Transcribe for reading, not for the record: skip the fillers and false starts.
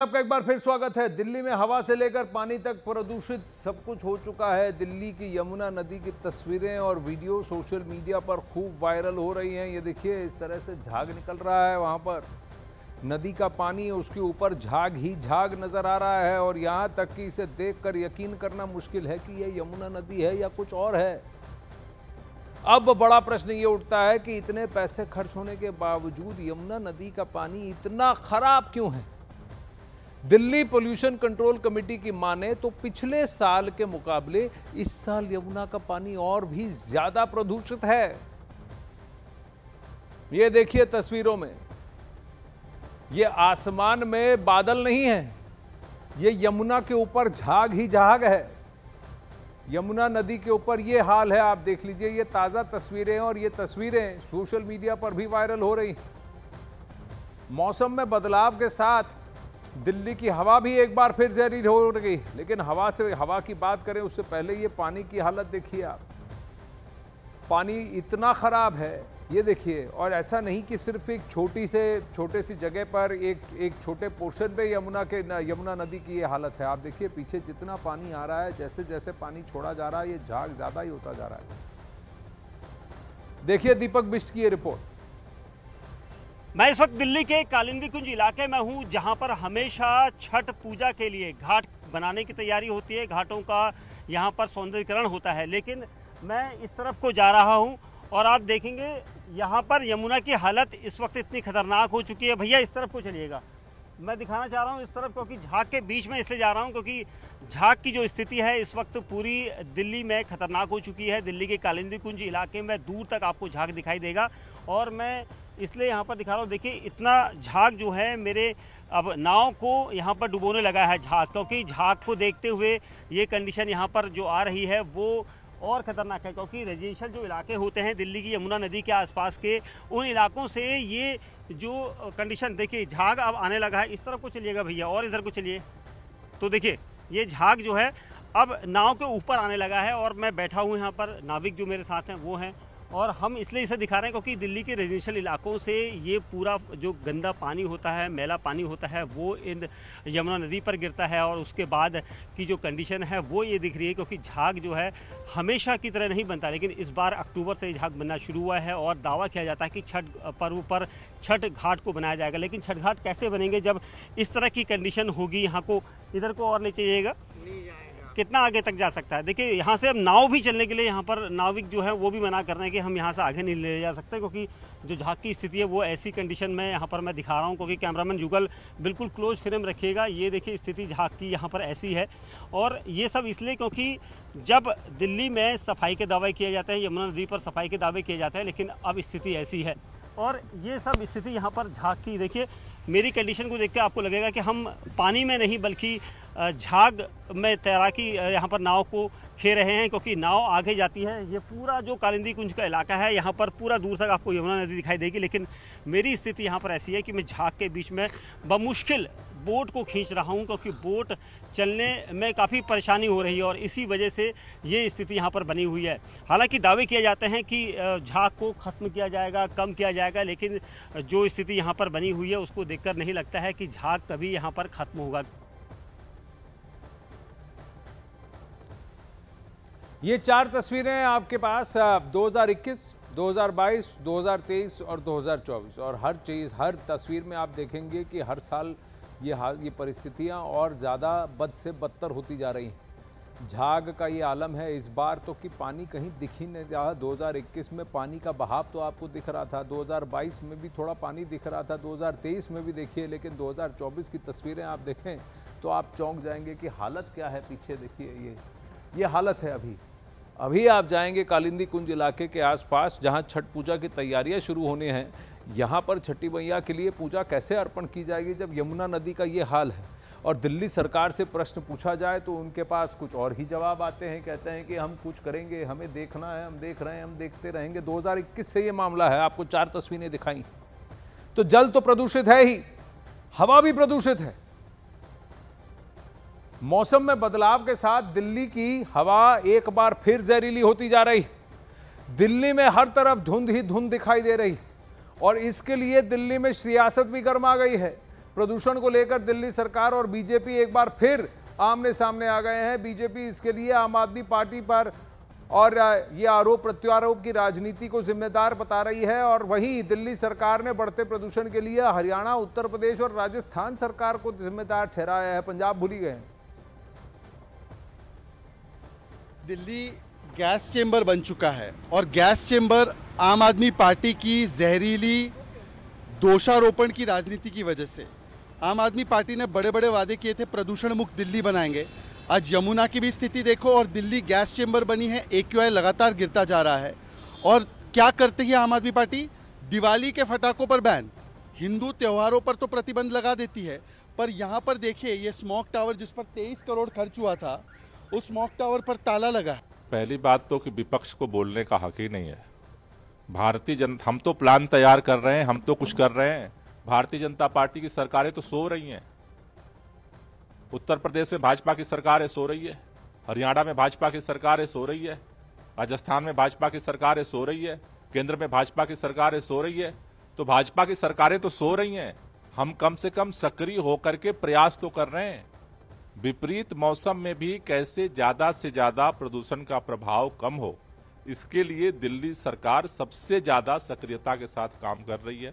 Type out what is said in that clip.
आपका एक बार फिर स्वागत है। दिल्ली में हवा से लेकर पानी तक प्रदूषित सब कुछ हो चुका है। दिल्ली की यमुना नदी की तस्वीरें और वीडियो सोशल मीडिया पर खूब वायरल हो रही हैं। ये देखिए, इस तरह से झाग निकल रहा है। वहां पर नदी का पानी, उसके ऊपर झाग ही झाग नजर आ रहा है और यहां तक कि इसे देखकर यकीन करना मुश्किल है कि यह यमुना नदी है या कुछ और है। अब बड़ा प्रश्न ये उठता है कि इतने पैसे खर्च होने के बावजूद यमुना नदी का पानी इतना खराब क्यों है। दिल्ली पोल्यूशन कंट्रोल कमेटी की माने तो पिछले साल के मुकाबले इस साल यमुना का पानी और भी ज्यादा प्रदूषित है। ये देखिए तस्वीरों में, ये आसमान में बादल नहीं है, ये यमुना के ऊपर झाग ही झाग है। यमुना नदी के ऊपर ये हाल है। आप देख लीजिए, ये ताजा तस्वीरें और ये तस्वीरें सोशल मीडिया पर भी वायरल हो रही। मौसम में बदलाव के साथ दिल्ली की हवा भी एक बार फिर जहरीली हो गई। लेकिन हवा की बात करें उससे पहले ये पानी की हालत देखिए आप। पानी इतना खराब है, ये देखिए। और ऐसा नहीं कि सिर्फ एक छोटे सी जगह पर एक छोटे पोर्शन पे यमुना नदी की ये हालत है। आप देखिए पीछे जितना पानी आ रहा है, जैसे जैसे पानी छोड़ा जा रहा है, ये झाग ज्यादा ही होता जा रहा है। देखिए दीपक बिष्ट की ये रिपोर्ट। मैं इस वक्त दिल्ली के कालिंदी कुंज इलाके में हूं, जहां पर हमेशा छठ पूजा के लिए घाट बनाने की तैयारी होती है, घाटों का यहां पर सौंदर्यीकरण होता है। लेकिन मैं इस तरफ को जा रहा हूं और आप देखेंगे यहां पर यमुना की हालत इस वक्त इतनी खतरनाक हो चुकी है। भैया इस तरफ को चलिएगा, मैं दिखाना चाह रहा हूं इस तरफ, क्योंकि झाग के बीच में इसलिए जा रहा हूं क्योंकि झाग की जो स्थिति है इस वक्त पूरी दिल्ली में खतरनाक हो चुकी है। दिल्ली के कालिंदी कुंज इलाके में दूर तक आपको झाग दिखाई देगा और मैं इसलिए यहाँ पर दिखा रहा हूँ। देखिए इतना झाग जो है, मेरे अब नाव को यहाँ पर डुबोने लगा है झाग, क्योंकि झाग को देखते हुए ये कंडीशन यहाँ पर जो आ रही है वो और ख़तरनाक है। क्योंकि रेजिडेंशियल जो इलाके होते हैं दिल्ली की यमुना नदी के आसपास के, उन इलाकों से ये जो कंडीशन देखिए, झाग अब आने लगा है। इस तरफ को चलिएगा भैया और इधर को चलिए, तो देखिए ये झाग जो है अब नाव के ऊपर आने लगा है और मैं बैठा हूँ यहाँ पर, नाविक जो मेरे साथ हैं वो हैं। और हम इसलिए इसे दिखा रहे हैं क्योंकि दिल्ली के रेजिडेंशियल इलाकों से ये पूरा जो गंदा पानी होता है, मैला पानी होता है, वो इन यमुना नदी पर गिरता है और उसके बाद की जो कंडीशन है वो ये दिख रही है। क्योंकि झाग जो है हमेशा की तरह नहीं बनता, लेकिन इस बार अक्टूबर से झाग बनना शुरू हुआ है और दावा किया जाता है कि छठ पर्व पर छठ घाट को बनाया जाएगा। लेकिन छठ घाट कैसे बनेंगे जब इस तरह की कंडीशन होगी। यहाँ को इधर को और नीचे जाइएगा, कितना आगे तक जा सकता है। देखिए यहाँ से अब नाव भी चलने के लिए यहाँ पर नाविक जो है वो भी मना कर रहे हैं कि हम यहाँ से आगे नहीं ले जा सकते, क्योंकि जो झाग की स्थिति है वो ऐसी कंडीशन में यहाँ पर मैं दिखा रहा हूँ। क्योंकि कैमरामैन युगल बिल्कुल क्लोज फ्रेम रखिएगा। ये देखिए स्थिति झाग की यहाँ पर ऐसी है। और ये सब इसलिए क्योंकि जब दिल्ली में सफाई के दावे किए जाते हैं, यमुना नदी पर सफाई के दावे किए जाते हैं, लेकिन अब स्थिति ऐसी है। और ये सब स्थिति यहाँ पर झाग की, देखिए मेरी कंडीशन को देख के आपको लगेगा कि हम पानी में नहीं बल्कि झाग में तैराकी यहाँ पर नाव को खे रहे हैं, क्योंकि नाव आगे जाती है। ये पूरा जो कालिंदी कुंज का इलाका है, यहाँ पर पूरा दूर तक आपको यमुना नदी दिखाई देगी। लेकिन मेरी स्थिति यहाँ पर ऐसी है कि मैं झाग के बीच में बमुश्किल बोट को खींच रहा हूँ, क्योंकि बोट चलने में काफ़ी परेशानी हो रही है और इसी वजह से ये स्थिति यहाँ पर बनी हुई है। हालांकि दावे किए जाते हैं कि झाग को ख़त्म किया जाएगा, कम किया जाएगा, लेकिन जो स्थिति यहाँ पर बनी हुई है उसको देखकर नहीं लगता है कि झाग कभी यहाँ पर ख़त्म होगा। ये 4 तस्वीरें हैं आपके पास 2021, 2022, 2023 और 2024। और हर तस्वीर में आप देखेंगे कि हर साल ये परिस्थितियां और ज़्यादा बद से बदतर होती जा रही हैं। झाग का ये आलम है इस बार तो कि पानी कहीं दिख ही नहीं रहा। 2021 में पानी का बहाव तो आपको दिख रहा था, 2022 में भी थोड़ा पानी दिख रहा था, 2023 में भी देखिए। लेकिन 2024 की तस्वीरें आप देखें तो आप चौंक जाएंगे कि हालत क्या है। पीछे देखिए ये हालत है। अभी आप जाएंगे कालिंदी कुंज इलाके के आसपास, जहां छठ पूजा की तैयारियां शुरू होनी हैं। यहां पर छठी मैया के लिए पूजा कैसे अर्पण की जाएगी जब यमुना नदी का ये हाल है। और दिल्ली सरकार से प्रश्न पूछा जाए तो उनके पास कुछ और ही जवाब आते हैं। कहते हैं कि हम कुछ करेंगे, हमें देखना है, हम देख रहे हैं, हम देखते रहेंगे। 2021 से ये मामला है। आपको 4 तस्वीरें दिखाई। तो जल तो प्रदूषित है ही, हवा भी प्रदूषित है। मौसम में बदलाव के साथ दिल्ली की हवा एक बार फिर जहरीली होती जा रही। दिल्ली में हर तरफ धुंध ही धुंध दिखाई दे रही और इसके लिए दिल्ली में सियासत भी गर्मा गई है। प्रदूषण को लेकर दिल्ली सरकार और बीजेपी एक बार फिर आमने सामने आ गए हैं। बीजेपी इसके लिए आम आदमी पार्टी पर और ये आरोप प्रत्यारोप की राजनीति को जिम्मेदार बता रही है, और वहीं दिल्ली सरकार ने बढ़ते प्रदूषण के लिए हरियाणा, उत्तर प्रदेश और राजस्थान सरकार को जिम्मेदार ठहराया है। पंजाब भूल ही गए। दिल्ली गैस चेंबर बन चुका है और गैस चेंबर आम आदमी पार्टी की जहरीली दोषारोपण की राजनीति की वजह से आम आदमी पार्टी ने बड़े बड़े वादे किए थे, प्रदूषण मुक्त दिल्ली बनाएंगे। आज यमुना की भी स्थिति देखो और दिल्ली गैस चेंबर बनी है, AQI लगातार गिरता जा रहा है। और क्या करती है आम आदमी पार्टी? दिवाली के फटाकों पर बैन, हिंदू त्योहारों पर तो प्रतिबंध लगा देती है, पर यहाँ पर देखिए ये स्मोक टावर जिस पर 23 करोड़ खर्च हुआ था, उस स्मोक टावर पर ताला लगा है। पहली बात तो कि विपक्ष को बोलने का हक ही नहीं है। भारतीय जनता, हम तो प्लान तैयार कर रहे हैं, हम तो कुछ कर रहे हैं। भारतीय जनता पार्टी की सरकारें तो सो रही हैं। उत्तर प्रदेश में भाजपा की सरकार सो रही है, हरियाणा में भाजपा की सरकार सो रही है, राजस्थान में भाजपा की सरकार सो रही है, केंद्र में भाजपा की सरकार सो रही है। तो भाजपा की सरकारें तो सो रही हैं, हम कम से कम सक्रिय होकर के प्रयास तो कर रहे हैं। विपरीत मौसम में भी कैसे ज्यादा से ज्यादा प्रदूषण का प्रभाव कम हो, इसके लिए दिल्ली सरकार सबसे ज्यादा सक्रियता के साथ काम कर रही है।